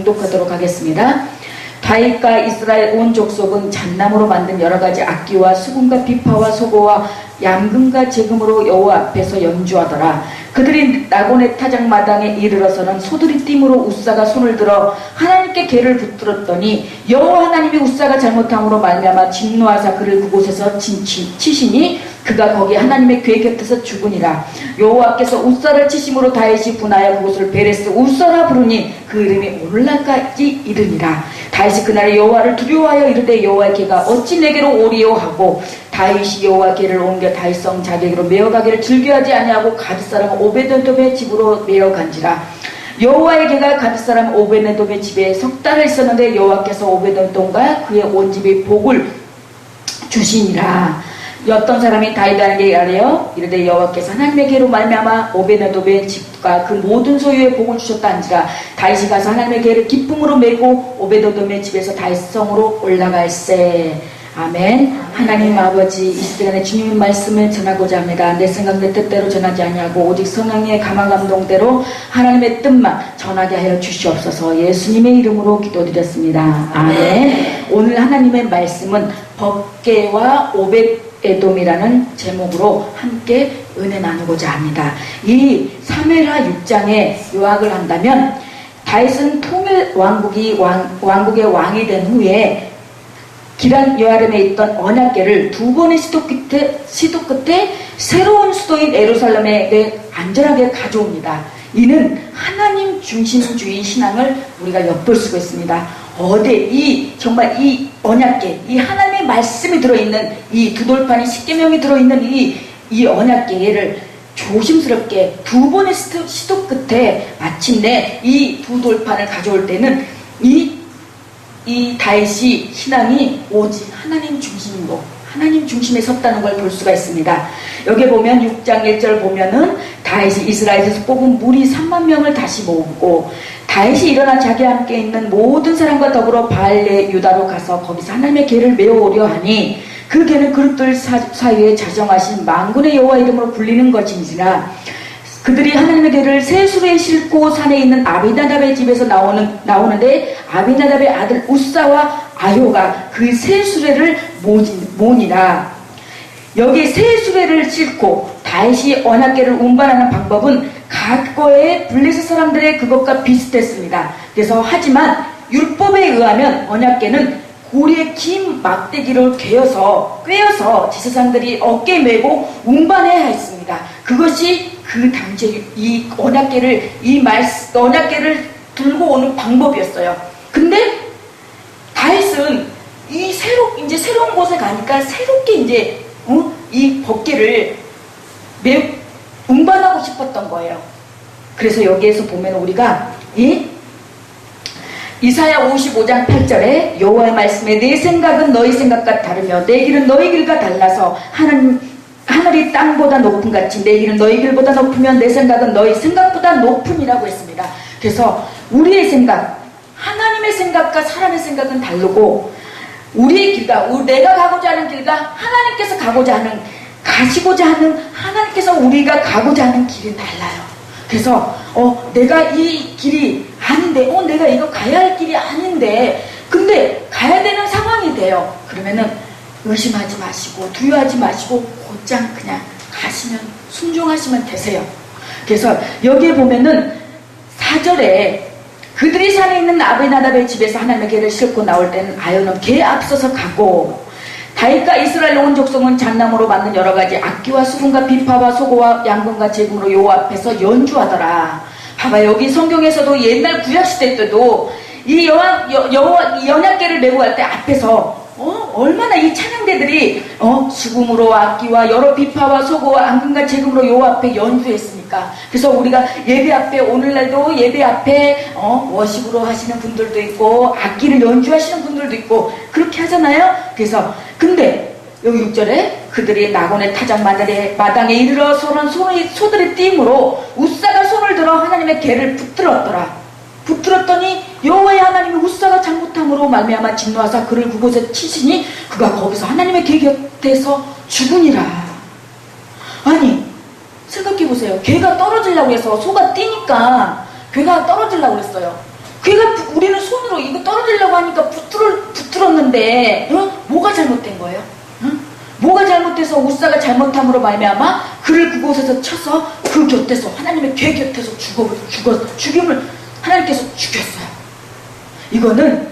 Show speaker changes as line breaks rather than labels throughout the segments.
독하도록 하겠습니다. 다윗과 이스라엘 온 족속은 잣나무로 만든 여러가지 악기와 수금과 비파와 소고와 양금과 제금으로 여호와 앞에서 연주하더라. 그들이 나곤의 타작마당에 이르러서는 소들이 띠므로 우사가 손을 들어 하나님께 개를 붙들었더니 여호와 하나님이 우사가 잘못함으로 말미암아 진노하사 그를 그곳에서 치시니 그가 거기 하나님의 궤 곁에서 죽으니라. 여호와께서 우사를 치심으로 다윗이 분하여 그곳을 베레스 우사라 부르니 그 이름이 오늘날까지 이르니라. 다윗이 그날에 여호와를 두려워하여 이르되 여호와의 궤가 어찌 내게로 오리요 하고 다윗이 여호와 궤를 옮겨 다윗성 자객으로 메어가기를 즐겨하지 아니하고 가드 사람 오베데돔의 집으로 메어간지라. 여호와의 궤가 가드 사람 오베데돔의 집에 석 달을 있었는데 여호와께서 오베데돔과 그의 온 집에 복을 주시니라. 어떤 사람이 다윗에게 아뢰어 이르되 여호와께서 하나님의 궤로 말미암아 오베데돔의 집과 그 모든 소유에 복을 주셨다 한지라. 다윗이 가서 하나님의 궤를 기쁨으로 메고 오베데돔의 집에서 다윗성으로 올라갈세. 아멘. 하나님 아버지, 이 시간에 주님의 말씀을 전하고자 합니다. 내 생각 내 뜻대로 전하지 아니하고 오직 성령의 감화 감동대로 하나님의 뜻만 전하게 하여 주시옵소서. 예수님의 이름으로 기도드렸습니다. 아멘. 오늘 하나님의 말씀은 법궤와 오벳에돔이라는 제목으로 함께 은혜 나누고자 합니다. 이 사무엘하 6장에 요약을 한다면 다윗은 통일 왕국의 왕이 된 후에 기란 여아름에 있던 언약궤를 두 번의 시도 끝에 새로운 수도인 예루살렘에 안전하게 가져옵니다. 이는 하나님 중심주의 신앙을 우리가 엿볼 수가 있습니다. 정말 이 언약궤, 이 하나님의 말씀이 들어있는 이 두 돌판이 십계명이 들어있는 이 언약궤를 조심스럽게 두 번의 시도 끝에 마침내 이 두 돌판을 가져올 때는 이 다윗이 신앙이 오직 하나님 중심으로 하나님 중심에 섰다는 걸 볼 수가 있습니다. 여기 보면 6장 1절 보면은 다윗이 이스라엘에서 뽑은 무리 3만 명을 다시 모으고 다윗이 일어나 자기와 함께 있는 모든 사람과 더불어 바알레 유다로 가서 거기서 하나님의 궤를 메어오려 하니 그 궤는 그릇들 사이에 자정하신 만군의 여호와 이름으로 불리는 것인지라. 그들이 하나님의 궤를 새 수레에 싣고 산에 있는 아비나답의 집에서 나오는데 아비나답의 아들 우사와 아효가 그 새 수레를 모니라. 여기 새 수레를 싣고 다윗이 언약궤를 운반하는 방법은 과거의 블레셋 사람들의 그것과 비슷했습니다. 그래서 하지만 율법에 의하면 언약궤는 고리에 긴 막대기를 꿰어서 제사장들이 어깨에 메고 운반해야 했습니다. 그것이 그 당시에 이 언약궤를 들고 오는 방법이었어요. 근데 다윗은 이제 새로운 곳에 가니까 새롭게 이 법궤를 운반하고 싶었던 거예요. 그래서 여기에서 보면 우리가 이사야 55장 8절에 여호와의 말씀에 내 생각은 너희 생각과 다르며 내 길은 너희 길과 달라서 하늘이 땅보다 높음 같이 내 길은 너희 길보다 높으면 내 생각은 너희 생각보다 높음이라고 했습니다. 그래서 우리의 생각, 하나님의 생각과 사람의 생각은 다르고 우리의 길과 내가 가고자 하는 길과 하나님께서 가시고자 하는 하나님께서 우리가 가고자 하는 길이 달라요. 그래서 내가 이 길이 아닌데 내가 이거 가야 할 길이 아닌데 근데 가야 되는 상황이 돼요. 그러면은 의심하지 마시고 두려워하지 마시고 곧장 그냥 순종하시면 되세요. 그래서 여기에 보면은 4절에 그들이 산에 있는 아비나답의 집에서 하나님의 궤를 싣고 나올 때는 아효는 궤 앞서서 가고 다윗과 이스라엘 온 족속은 잣나무로 만든 여러가지 악기와 수금과 비파와 소고와 양금과 제금으로 여호와 앞에서 연주하더라. 봐봐, 여기 성경에서도 옛날 구약시대 때도 이 언약궤를 메고 갈 때 앞에서 얼마나 이 찬양대들이 수금으로 악기와 여러 비파와 소고와 앙금과 제금으로 여호와 앞에 연주했으니까. 그래서 우리가 예배 앞에 오늘날도 예배 앞에 워십으로 하시는 분들도 있고 악기를 연주하시는 분들도 있고 그렇게 하잖아요. 그래서 근데 여기 6절에 그들이 나곤의 타작마당에 이르러서는 소들의 띠므로 우사가 손을 들어 하나님의 궤를 붙들었더니 여호와의 하나님이 우사가 잘못함으로 말미암아 진노하사 그를 그곳에 치시니 그가 거기서 하나님의 궤 곁에서 죽으니라. 아니 생각해보세요. 궤가 떨어지려고 해서 소가 뛰니까 궤가 떨어지려고 했어요. 우리는 이거 떨어지려고 하니까 붙들었는데 뭐가 잘못된 거예요? 뭐가 잘못돼서 우사가 잘못함으로 말미암아 그를 그곳에서 쳐서 그 곁에서 하나님의 궤 곁에서 죽임을 하나님께서 죽였어요. 이거는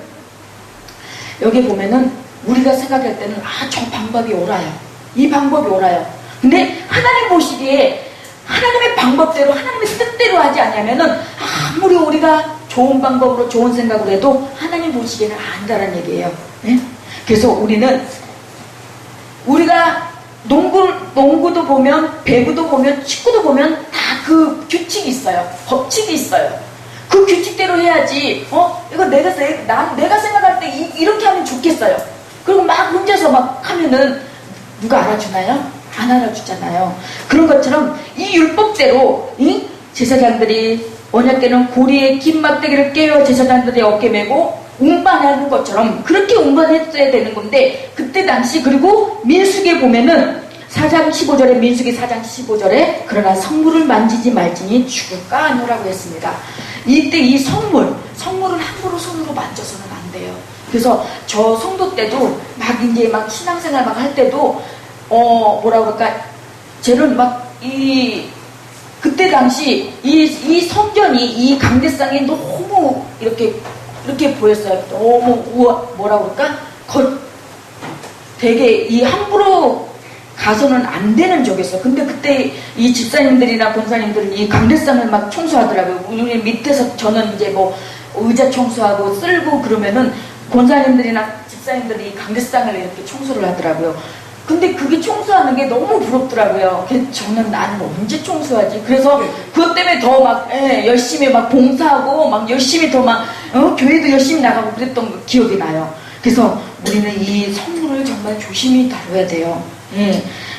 여기 보면은 우리가 생각할 때는 저 방법이 옳아요. 이 방법이 옳아요. 근데 하나님 보시기에 하나님의 방법대로 하나님의 뜻대로 하지 않냐면은 아무리 우리가 좋은 방법으로 좋은 생각을 해도 하나님 보시기에는 안다라는 얘기예요. 네? 그래서 우리가 농구도 보면 배구도 보면 축구도 보면 다 그 규칙이 있어요. 법칙이 있어요. 그 규칙대로 해야지 이거 내가 생각할 때 이렇게 하면 좋겠어요. 그리고 막 혼자서 막 하면은 누가 알아주나요? 안 알아주잖아요. 그런 것처럼 이 율법대로 제사장들이 언약 때는 고리에 긴 막대기를 깨어 제사장들의 어깨 메고 운반하는 것처럼 그렇게 운반했어야 되는 건데 그때 당시 그리고 민수기에 보면은 4장 15절에 민수기 4장 15절에 그러나 성물을 만지지 말지니 죽을까 하노라고 했습니다. 이때 이 성물을 함부로 손으로 만져서는 안 돼요. 그래서 저 성도 때도 막 신앙생활 막 할 때도 뭐라 그럴까 쟤는 그때 당시 이 성전이 이 강대상이 너무 이렇게 보였어요. 너무 뭐라 그럴까 되게 이 함부로 가서는 안 되는 쪽이었어요. 근데 그때 이 집사님들이나 권사님들은 이 강대상을 막 청소하더라고요. 우리 밑에서 저는 이제 뭐 의자 청소하고 쓸고 그러면은 권사님들이나 집사님들이 이 강대상을 이렇게 청소를 하더라고요. 근데 그게 청소하는 게 너무 부럽더라고요. 저는 나는 언제 청소하지? 그래서 그것 때문에 더 열심히 막 봉사하고 막 열심히 더 교회도 열심히 나가고 그랬던 기억이 나요. 그래서 우리는 이 성물을 정말 조심히 다뤄야 돼요.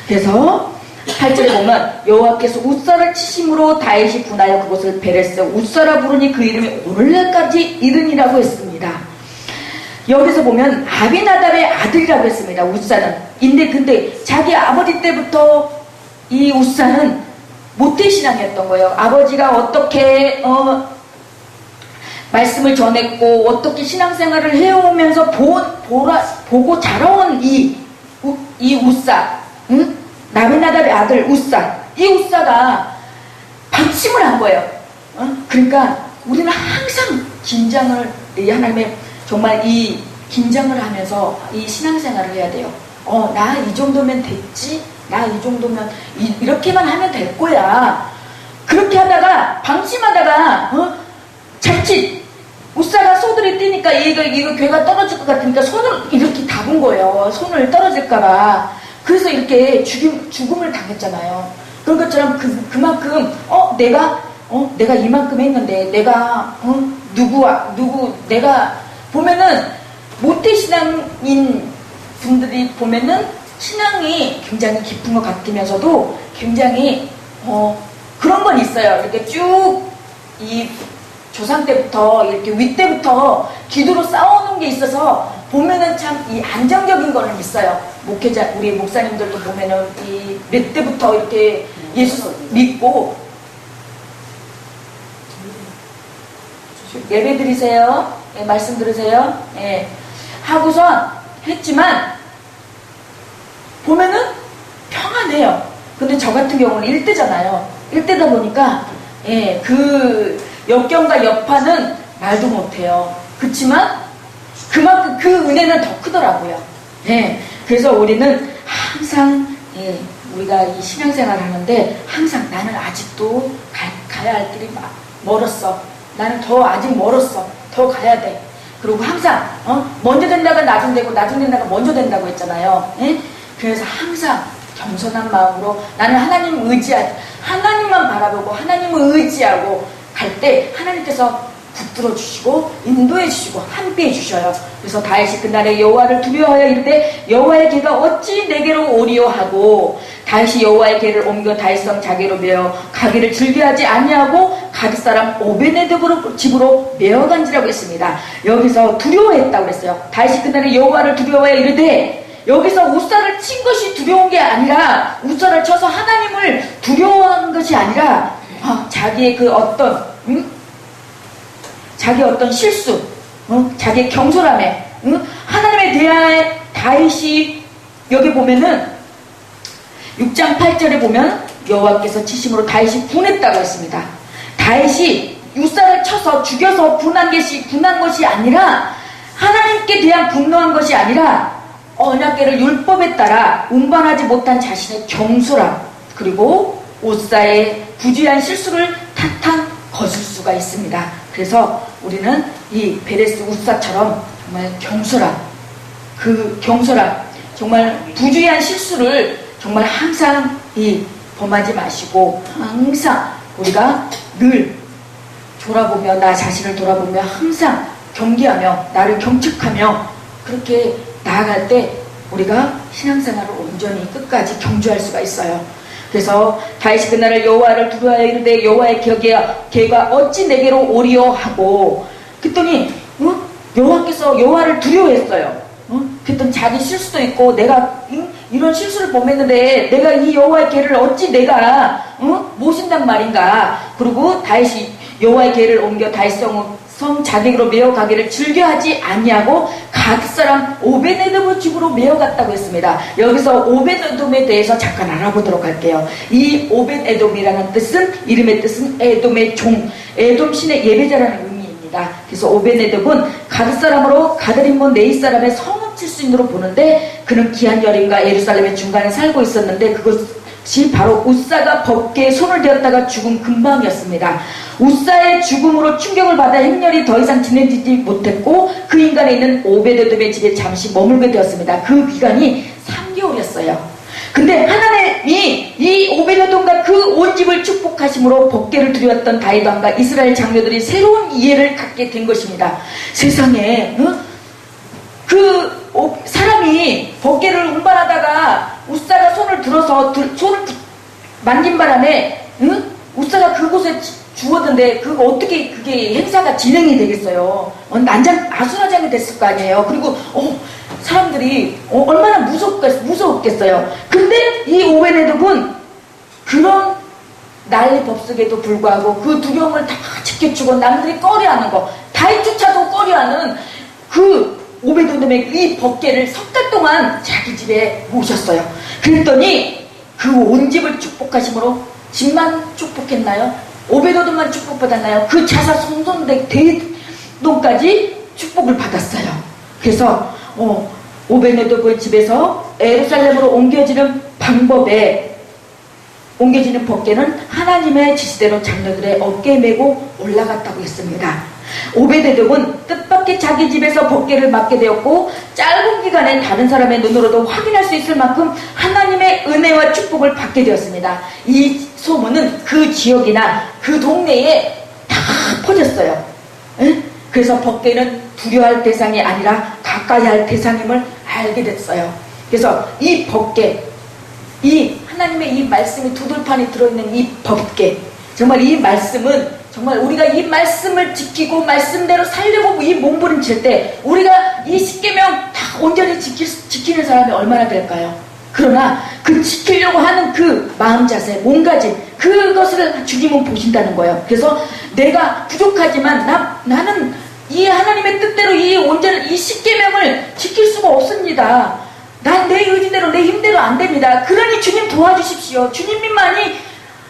그래서 8절에 보면 여호와께서 웃사를 치심으로 다윗이 분하여 그곳을 베레스 웃사라 부르니 그 이름이 오늘날까지 이르니라고 했습니다. 여기서 보면 아비나답의 아들이라고 했습니다. 웃사는. 근데 자기 아버지 때부터 이 웃사는 모태신앙이었던 거예요. 아버지가 어떻게 말씀을 전했고 어떻게 신앙생활을 해오면서 보고 자라온 이 웃사, 아비나답의 아들 웃사, 이 웃사가 방침을 한 거예요. 그러니까 우리는 항상 긴장을 하나님의 정말 이 긴장을 하면서 이 신앙생활을 해야 돼요. 나 이 정도면 됐지? 나 이 정도면 이렇게만 하면 될 거야. 그렇게 하다가 방심하다가 자칫 웃사가 소들이 뛰니까 이거 괴가 떨어질 것 같으니까 손을 이렇게 잡은 거예요. 손을 떨어질까봐. 그래서 이렇게 죽음을 당했잖아요. 그런 것처럼 그만큼 내가 이만큼 했는데 내가 내가 보면은 모태신앙인 분들이 보면은 신앙이 굉장히 깊은 것 같으면서도 굉장히 그런 건 있어요. 이렇게 쭉 이 조상 때부터 이렇게 위 때부터 기도로 쌓아오는 게 있어서 보면은 참 이 안정적인 거는 있어요. 목회자 우리 목사님들도 보면은 이 몇 때부터 이렇게 예수 믿고 예배 드리세요. 말씀 들으세요. 하고선 했지만 보면은 평안해요. 근데 저 같은 경우는 1대잖아요. 1대다 보니까 그 역경과 여파는 말도 못해요. 그렇지만 그만큼 그 은혜는 더 크더라고요. 그래서 우리는 항상 우리가 이 신앙생활을 하는데 항상 나는 아직도 가야 할 길이 멀었어. 나는 아직 멀었어. 더 가야 돼. 그리고 항상 먼저 된다가 낮은 되고 낮은 된다가 먼저 된다고 했잖아요. 그래서 항상 겸손한 마음으로 나는 하나님만 바라보고 하나님을 의지하고 갈 때 하나님께서 붙들어 주시고 인도해 주시고 함께해 주셔요. 그래서 다윗이 그날에 여호와를 두려워하여 이르되 여호와의 궤가 어찌 내게로 오리요 하고 다윗이 여호와의 궤를 옮겨 다윗성 자기로 메어 가기를 즐겨하지 아니하고 가기 사람 오베네돔 집으로 메어간지라고 했습니다. 여기서 두려워했다고 그랬어요. 다윗이 그날에 여호와를 두려워하여 이르되 여기서 웃사를 친 것이 두려운 게 아니라 웃사를 쳐서 하나님을 두려워하는 것이 아니라 자기의 그 자기 어떤 실수 자기의 경솔함에 하나님에 대한 다윗이 여기 보면은 6장 8절에 보면 여호와께서 치심으로 다윗이 분했다고 했습니다. 다윗이 우사를 쳐서 죽여서 분한 것이 아니라 하나님께 대한 분노한 것이 아니라 언약궤를 율법에 따라 운반하지 못한 자신의 경솔함 그리고 우사의 부주의한 실수를 탓한 것일 수가 있습니다. 그래서 우리는 이 베레스 우사처럼 정말 경솔함 정말 부주의한 실수를 정말 항상 범하지 마시고 항상 우리가 늘 돌아보며 나 자신을 돌아보며 항상 경계하며 나를 경축하며 그렇게 나아갈 때 우리가 신앙생활을 온전히 끝까지 경주할 수가 있어요. 그래서 다윗이 그날을 여호와를 두려워하여 이르되 여호와의 계가 어찌 내게로 오리요 하고 그랬더니 여호와께서 여호와를 두려워했어요. 그랬더니 자기 실수도 있고 내가 이런 실수를 범했는데 내가 이 여호와의 계를 어찌 내가 모신단 말인가. 그리고 다윗이 여호와의 계를 옮겨 다윗 성 자객으로 메어가기를 즐겨하지 아니하고 갓 사람 오벳에돔의 집으로 메어갔다고 했습니다. 여기서 오벳에돔에 대해서 잠깐 알아보도록 할게요. 이 오벳에돔이라는 뜻은 이름의 뜻은 에돔의 종, 에돔 신의 예배자라는 의미입니다. 그래서 오벳에돔은 갓 사람으로 가드림몬 네이 사람의 성읍 출신으로 보는데 그는 기한 여린과 예루살렘의 중간에 살고 있었는데 그것이 바로 우사가 법궤에 손을 대었다가 죽은 근방이었습니다. 우사의 죽음으로 충격을 받아 행렬이 더 이상 지내지 못했고 그 인간에 있는 오벳에돔의 집에 잠시 머물게 되었습니다. 그 기간이 3개월이었어요. 근데 하나님이 이 오벳에돔과 그 온 집을 축복하심으로 법궤를 드렸던 다윗 왕과 이스라엘 장로들이 새로운 이해를 갖게 된 것입니다. 세상에 사람이 법궤를 운반하다가 우사가 손을 들어서 손을 만진 바람에 우사가 그곳에 죽었는데 어떻게 그게 행사가 진행이 되겠어요? 아수라장이 됐을 거 아니에요. 그리고 사람들이 얼마나 무서웠겠어요. 근데 이 오벳에돔은 그런 난리 법석에도 불구하고 그 두려움을 다 지켜주고 남들이 꺼려하는 거 다윗조차도 꺼려하는 그 오벳에돔의 이 법궤를 석 달 동안 자기 집에 모셨어요. 그랬더니 그 온 집을 축복하심으로 집만 축복했나요? 오벳에돔만 축복받았나요? 그 자사 손손대 대동까지 축복을 받았어요. 그래서 오벳에돔의 집에서 예루살렘으로 옮겨지는 법궤는 하나님의 지시대로 장로들의 어깨에 메고 올라갔다고 했습니다. 오벳에돔은 뜻밖의 자기 집에서 법궤를 맡게 되었고 짧은 기간에 다른 사람의 눈으로도 확인할 수 있을 만큼 하나님의 은혜와 축복을 받게 되었습니다. 이 소문은 그 지역이나 그 동네에 다 퍼졌어요. 그래서 법궤는 두려워할 대상이 아니라 가까이 할 대상임을 알게 됐어요. 그래서 이 법궤, 이 하나님의 이 말씀이 두들판이 들어있는 이 법궤, 정말 이 말씀은 정말 우리가 이 말씀을 지키고 말씀대로 살려고 이 몸부림칠 때 우리가 이 십계명 다 온전히 지키는 사람이 얼마나 될까요? 그러나 그 지키려고 하는 그 마음 자세, 몸가짐, 그것을 주님은 보신다는 거예요. 그래서 내가 부족하지만 나는 이 하나님의 뜻대로 이 십계명을 지킬 수가 없습니다. 난 내 의지대로 내 힘대로 안 됩니다. 그러니 주님 도와주십시오. 주님만이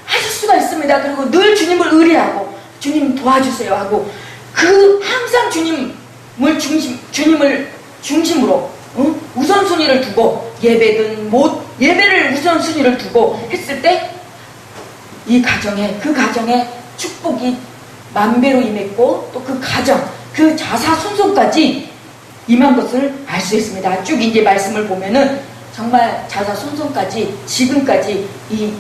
하실 수가 있습니다. 그리고 늘 주님을 의뢰하고 주님 도와주세요 하고 항상 주님을 중심으로 우선순위를 두고 예배를 우선순위를 두고 했을 때 그 가정에 축복이 만배로 임했고 또 그 자사손손까지 임한 것을 알 수 있습니다. 쭉 이제 말씀을 보면은 정말 자사손손까지 지금까지 이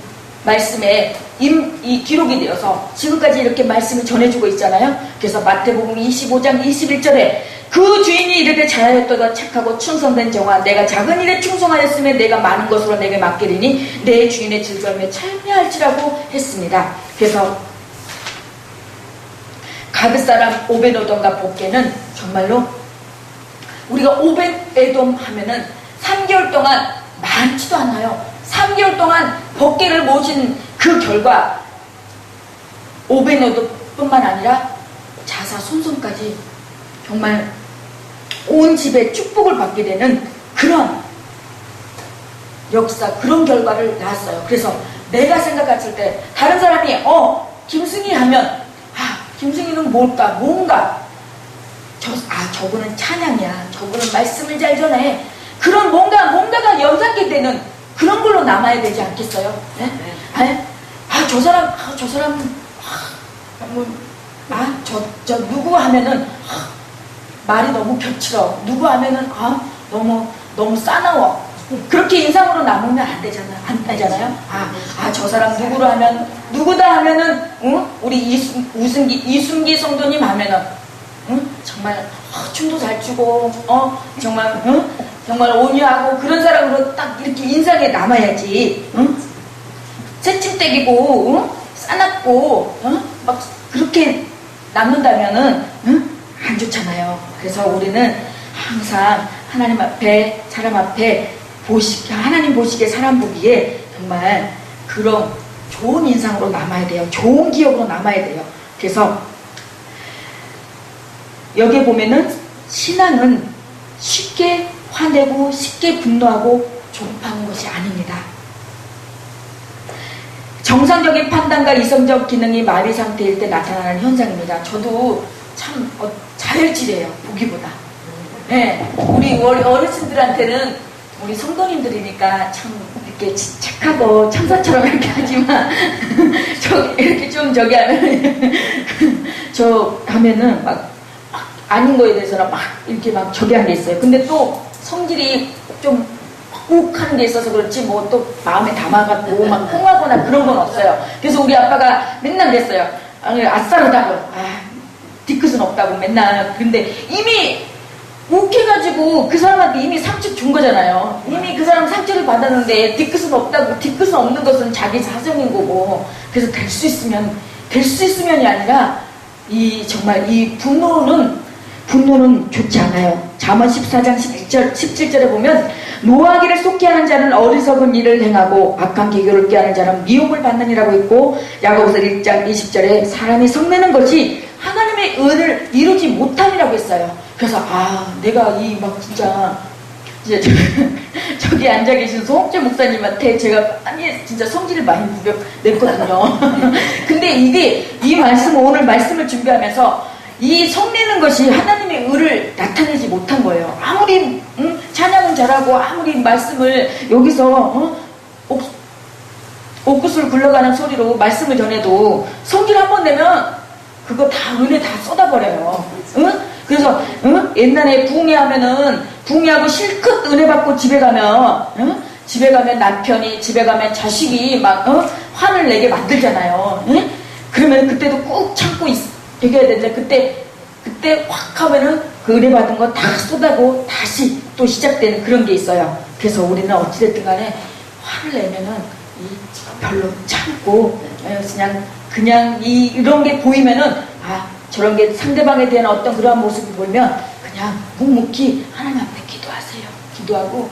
말씀에 이 기록이 되어서 지금까지 이렇게 말씀을 전해주고 있잖아요. 그래서 마태복음 25장 21절에 그 주인이 이르되 잘하였도다 착하고 충성된 종아 내가 작은 일에 충성하였으면 내가 많은 것으로 내게 맡기리니 내 주인의 즐거움에 참여할지라고 했습니다. 그래서 가드 사람 오벳에돔과 법궤는 정말로 우리가 오벳에돔 하면은 3개월 동안 많지도 않아요. 3개월 동안 법궤를 모신 그 결과 오벳에돔뿐만 아니라 자사손손까지 정말 온 집에 축복을 받게 되는 그런 역사, 그런 결과를 낳았어요. 그래서 내가 생각했을 때 다른 사람이 김승희 하면 김승희는 뭘까? 뭔가 저분은 찬양이야. 저분은 말씀을 잘 전해. 그런 뭔가가 연상이 되는 그런 걸로 남아야 되지 않겠어요? 네? 저 누구 하면은 말이 너무 겹쳐. 누구 하면은 너무 싸나워. 그렇게 인상으로 남으면 안 되잖아요. 저 사람 누구로 하면 누구다 하면은 우리 이순기 성도님 하면은 정말 춤도 잘 추고 정말 온유하고 그런 사람으로 딱 이렇게 인상에 남아야지. 새침대기고 싸납고 막 그렇게 남는다면은 안 좋잖아요. 그래서 우리는 항상 하나님 앞에 사람 앞에 하나님 보시기에 사람 보기에 정말 그런 좋은 인상으로 남아야 돼요. 좋은 기억으로 남아야 돼요. 그래서 여기에 보면은 신앙은 쉽게 화내고 쉽게 분노하고 조급한 것이 아닙니다. 정상적인 판단과 이성적 기능이 마비 상태일 때 나타나는 현상입니다. 저도 참 자율질이에요. 보기보다. 네, 우리 어르신들한테는 우리 성도님들이니까 참 이렇게 착하고 천사처럼 이렇게 하지만 이렇게 좀 저기 하면 저 하면은 막 아닌 거에 대해서는 막 이렇게 막 저기 하는 게 있어요. 근데 또 성질이 좀 욱하는 게 있어서 그렇지 뭐 또 마음에 담아갖고 막 홍하거나 그런 건 없어요. 그래서 우리 아빠가 맨날 그랬어요. 아싸르다고 뒤끝은 없다고 맨날. 근데 이미 욱해가지고 그 사람한테 이미 상처 준 거잖아요. 이미 그 사람 상처를 받았는데 뒤끝은 없다고. 뒤끝은 없는 것은 자기 사정인 거고. 그래서 될 수 있으면이 아니라 정말 이 분노는 좋지 않아요. 잠언 14장 17절에 보면 노하기를 쏟게 하는 자는 어리석은 일을 행하고 악한 계교를 꾀하는 자는 미움을 받느니라고 했고, 야고보서 1장 20절에 사람이 성내는 것이 하나님의 은을 이루지 못함이라고 했어요. 그래서 내가 진짜 저기 앉아 계신 소홍재 목사님한테 제가 진짜 성질을 많이 냈거든요. 근데 이 말씀, 오늘 말씀을 준비하면서 이 성내는 것이 하나님의 의를 나타내지 못한 거예요. 아무리 찬양은 잘하고 아무리 말씀을 여기서 옥구슬 굴러가는 소리로 말씀을 전해도 성질 한번 내면 그거 다 은혜 다 쏟아버려요. 그래서 옛날에 부흥회하고 실컷 은혜 받고 집에 가면 남편이, 집에 가면 자식이 막 화를 내게 만들잖아요. 그러면 그때도 꾹 참고 이겨야 되는데 그때 확 하면은 그 은혜 받은 거 다 쏟아고 다시 또 시작되는 그런 게 있어요. 그래서 우리는 어찌됐든 간에 화를 내면은 별로 참고 그냥 이런 게 보이면은 저런 게 상대방에 대한 어떤 그러한 모습이 보이면 그냥 묵묵히 하나님 앞에 기도하세요. 기도하고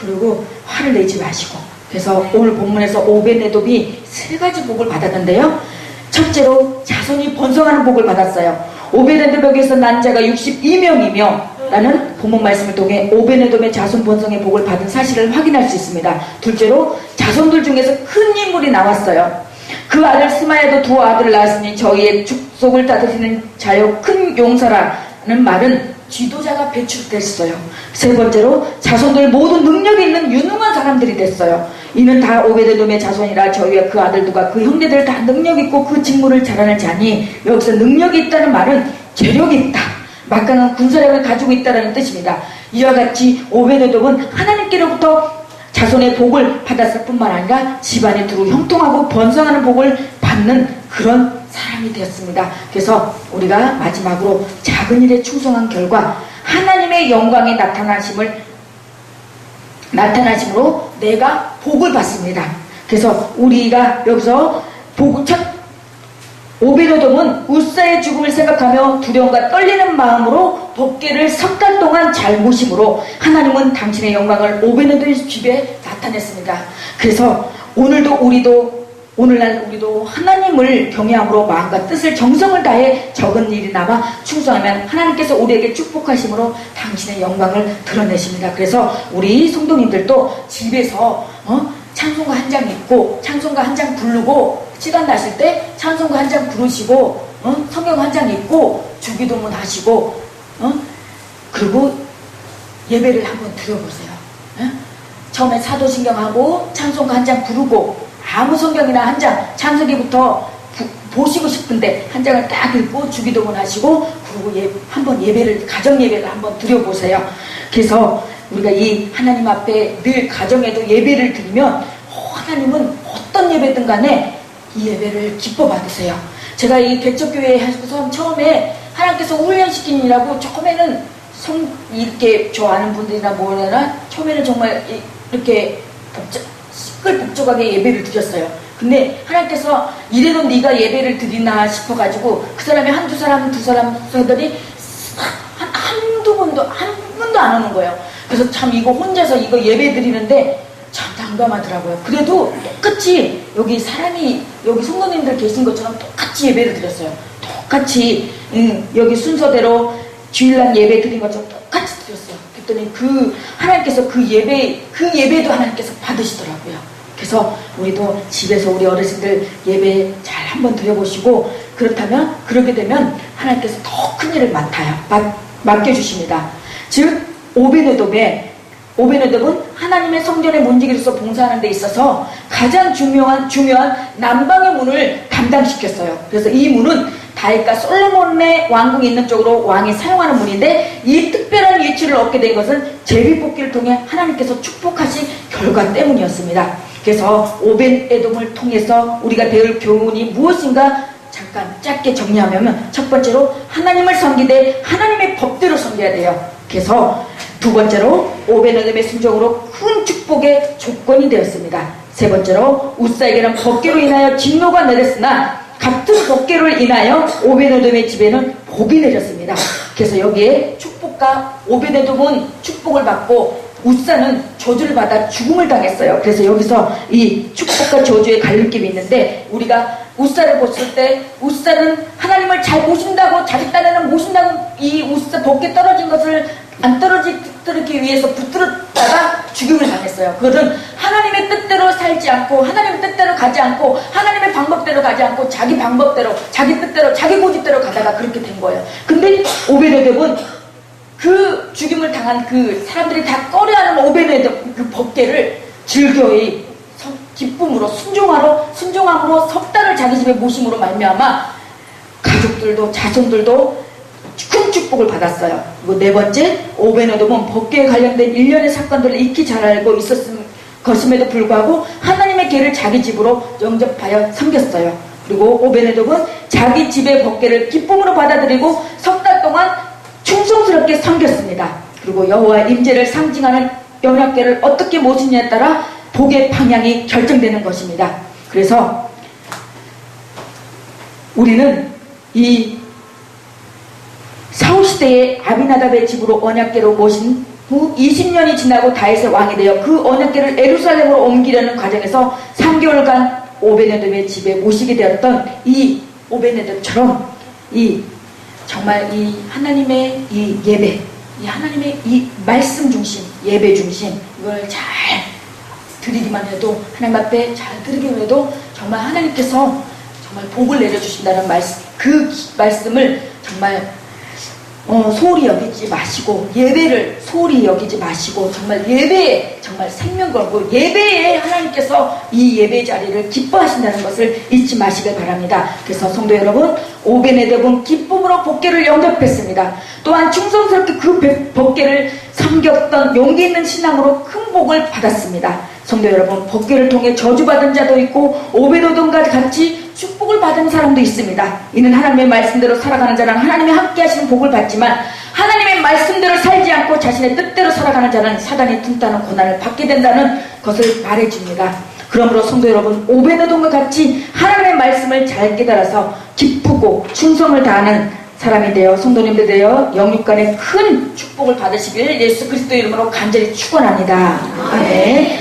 그리고 화를 내지 마시고. 그래서 오늘 본문에서 오벳에돔이 3가지 복을 받았는데요. 첫째로 자손이 번성하는 복을 받았어요. 오벳에돔에게서 난 자가 62명이며 라는 본문 말씀을 통해 오벳에돔의 자손 번성의 복을 받은 사실을 확인할 수 있습니다. 둘째로 자손들 중에서 큰 인물이 나왔어요. 그 아들 스마야도 2 아들을 낳았으니 저희의 축속을 따르시는 자여 큰 용사라는 말은 지도자가 배출됐어요. 세 번째로 자손들 모두 능력이 있는 유능한 사람들이 됐어요. 이는 다 오벳에돔의 자손이라 저희와 그 아들들과 그 형제들 다 능력 있고 그 직무를 잘하는 자니, 여기서 능력이 있다는 말은 재력이 있다, 막강한 군사력을 가지고 있다는 뜻입니다. 이와 같이 오벳에돔은 하나님께로부터 자손의 복을 받았을 뿐만 아니라 집안에 두루 형통하고 번성하는 복을 받는 그런 사람이 되었습니다. 그래서 우리가 마지막으로 작은 일에 충성한 결과 하나님의 영광의 나타나심으로 내가 복을 받습니다. 그래서 우리가 여기서 오벳에돔은 우사의 죽음을 생각하며 두려움과 떨리는 마음으로 법궤를 3달 동안 잘 모심으로 하나님은 당신의 영광을 오벳에돔의 집에 나타냈습니다. 그래서 오늘도 우리도 오늘날 우리도 하나님을 경외함으로 마음과 뜻을 정성을 다해 적은 일이나마 충성하면 하나님께서 우리에게 축복하심으로 당신의 영광을 드러내십니다. 그래서 우리 성도님들도 집에서 찬송가 한 장 읽고 찬송가 한 장 부르고 시간 나실 때 찬송가 한 장 부르시고 성경 한 장 읽고 주기도문 하시고 그리고 예배를 한번 드려보세요. 처음에 사도신경하고 찬송가 한 장 부르고 아무 성경이나 한 장 창세기부터 보시고 싶은데 한 장을 딱 읽고 주기도문 하시고 그리고 한번 예배를 가정 예배를 한번 드려보세요. 그래서 우리가 이 하나님 앞에 늘 가정에도 예배를 드리면 하나님은 어떤 예배든 간에 이 예배를 기뻐 받으세요. 제가 이 개척교회에 하셔서 처음에 하나님께서 훈련시키느라고 처음에는 이렇게 저 아는 분들이나 뭐나 처음에는 정말 이렇게 시끌벅적하게 예배를 드렸어요. 근데 하나님께서 이래도 네가 예배를 드리나 싶어가지고 그 사람이 한두 사람 두 사람 하더니 한두 번도 한 번도 안 오는 거예요. 그래서 참 이거 혼자서 이거 예배 드리는데 참 난감하더라고요. 그래도 똑같이 여기 성도님들 계신 것처럼 똑같이 예배를 드렸어요. 똑같이 여기 순서대로 주일날 예배 드린 것처럼 똑같이 드렸어요. 그랬더니 하나님께서 그 예배도 하나님께서 받으시더라고요. 그래서 우리도 집에서 우리 어르신들 예배 잘 한번 드려보시고 그렇게 되면 하나님께서 더 큰 일을 맡겨주십니다. 즉 오베네돔은 하나님의 성전의 문지기로서 봉사하는 데 있어서 가장 중요한 남방의 문을 담당시켰어요. 그래서 이 문은 다윗과 솔로몬의 왕궁이 있는 쪽으로 왕이 사용하는 문인데 이 특별한 위치를 얻게 된 것은 제비뽑기를 통해 하나님께서 축복하신 결과 때문이었습니다. 그래서 오벤에돔을 통해서 우리가 배울 교훈이 무엇인가 잠깐 짧게 정리하면 첫 번째로 하나님을 섬기되 하나님의 법대로 섬겨야 돼요. 그래서 두 번째로 오벤에돔의 순종으로 큰 축복의 조건이 되었습니다. 세 번째로 웃사에게는 법궤로 인하여 진노가 내렸으나 같은 법궤를 인하여 오벤에돔의 집에는 복이 내렸습니다. 그래서 여기에 축복과 오벤에돔은 축복을 받고 웃사는 저주를 받아 죽음을 당했어요. 그래서 여기서 이 축복과 저주의 갈림길이 있는데 우리가 웃사를 봤을 때 웃사는 하나님을 잘 모신다고 자기 딴에는 모신다고 이 웃사 법궤 떨어진 것을 안 떨어지기 위해서 붙들었다가 죽임을 당했어요. 그것은 하나님의 뜻대로 살지 않고 하나님의 뜻대로 가지 않고 하나님의 방법대로 가지 않고 자기 방법대로 자기 뜻대로 자기 고집대로 가다가 그렇게 된 거예요. 근데 오베데돔은 그 죽임을 당한 그 사람들이 다 꺼려하는 오베데돔 그 법궤를 즐거이 기쁨으로 순종함으로 석 달을 자기 집에 모심으로 말미암아 가족들도 자손들도 큰 축복을 받았어요. 그리고 네 번째, 오베데돔은 법궤에 관련된 일련의 사건들을 익히 잘 알고 있었을 것임에도 불구하고 하나님의 궤를 자기 집으로 영접하여 섬겼어요. 그리고 오베데돔은 자기 집의 법궤를 기쁨으로 받아들이고 석 달 동안 충성스럽게 섬겼습니다. 그리고 여호와 임재를 상징하는 언약궤를 어떻게 모시느냐에 따라 복의 방향이 결정되는 것입니다. 그래서 우리는 이 사울 시대에 아비나답의 집으로 언약궤로 모신 후 20년이 지나고 다윗의 왕이 되어 그 언약궤를 예루살렘으로 옮기려는 과정에서 3개월간 오베데돔의 집에 모시게 되었던 이 오베데돔처럼 정말 이 하나님의 이 예배, 이 하나님의 이 말씀 중심, 예배 중심 이걸 잘 드리기만 해도 하나님 앞에 잘 드리기만 해도 정말 하나님께서 정말 복을 내려주신다는 말씀, 그 말씀을 정말 소홀히 여기지 마시고 예배를 소홀히 여기지 마시고 정말 예배에 정말 생명 걸고 예배에 하나님께서 이 예배 자리를 기뻐하신다는 것을 잊지 마시길 바랍니다. 그래서 성도 여러분, 오베데돔은 기쁨으로 법궤를 영접했습니다. 또한 충성스럽게 그 법궤를 섬겼던 용기 있는 신앙으로 큰 복을 받았습니다. 성도 여러분, 법궤를 통해 저주받은 자도 있고 오베데돔과 같이 축복을 받은 사람도 있습니다. 이는 하나님의 말씀대로 살아가는 자는 하나님이 함께 하시는 복을 받지만 하나님의 말씀대로 살지 않고 자신의 뜻대로 살아가는 자는 사단이 틈타는 고난을 받게 된다는 것을 말해줍니다. 그러므로 성도 여러분, 오베데돔과 같이 하나님의 말씀을 잘 깨달아서 기쁘고 충성을 다하는 사람이 되어 성도님들 되어 영육간에 큰 축복을 받으시길 예수 그리스도 이름으로 간절히 축원합니다. 아멘.